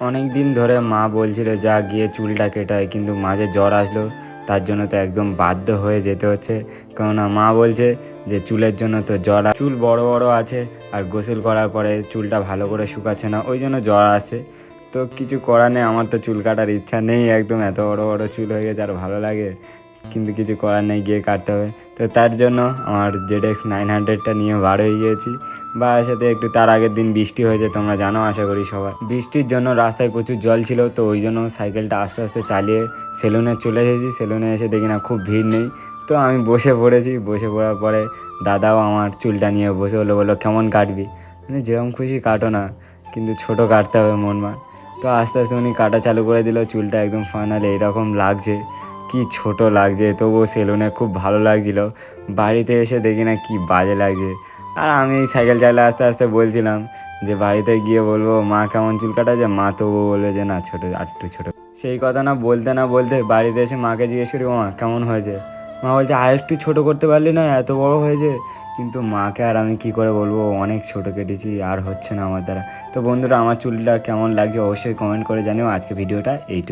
অনেক দিন ধরে মা বলছিল যা গিয়ে চুলটা কেটে, কিন্তু মাঝে জ্বর আসলো, তার জন্য তো একদম বাধ্য হয়ে যেতে হচ্ছে। কেননা মা বলছে যে চুলের জন্য তো জ্বর, চুল বড় বড় আছে আর গোসল করার পরে চুলটা ভালো করে শুকাচ্ছে না, ওই জন্য জ্বর আসে। তো কিছু করার নেই, আমার তো চুল কাটার ইচ্ছা নেই, একদম এত বড় বড় চুল হয়ে গেছে আর ভালো লাগে, কিন্তু কিছু করার নেই, গিয়ে কাটতে হবে। তো তার জন্য আমার ZX-900টা নিয়ে বার হয়ে গিয়েছি। বা সাথে একটু তার আগের দিন বৃষ্টি হয়েছে, তোমরা জানো আশা করি সবাই। বৃষ্টির জন্য রাস্তায় প্রচুর জল ছিল, তো ওই জন্য সাইকেলটা আস্তে আস্তে চালিয়ে সেলুনে চলে এসেছি। সেলুনে এসে দেখি না খুব ভিড় নেই, তো আমি বসে পড়েছি। বসে পড়ার পরে দাদাও আমার চুলটা নিয়ে বসে বললো কেমন কাটবি, মানে যেরকম খুশি কাটো না, কিন্তু ছোটো কাটতে হবে মনমান। তো আস্তে আস্তে উনি কাটা চালু করে দিল, চুলটা একদম ফাইনালি এইরকম লাগছে, কি ছোট লাগছে, তবুও সেলুনে খুব ভালো লাগছিল। বাড়িতে এসে দেখি না কি বাজে লাগছে। আর আমি এই সাইকেল চালিয়ে আস্তে আস্তে বলছিলাম যে বাড়িতে গিয়ে বলবো মা কেমন চুল কাটাচ্ছে, মা তবুও বলবে যে না ছোটো, আরেকটু ছোটো। সেই কথা না বলতে বাড়িতে এসে মাকে জিজ্ঞেস করি মা কেমন হয়েছে, মা বলছে আরেকটু ছোটো করতে পারলি না, এত বড় হয়েছে। কিন্তু মাকে আর আমি কি করে বলবো, অনেক ছোটো কেটেছি, আর হচ্ছে না আমার দ্বারা। তো বন্ধুরা, আমার চুলটা কেমন লাগছে অবশ্যই কমেন্ট করে জানিও। আজকে ভিডিওটা এইটুকু।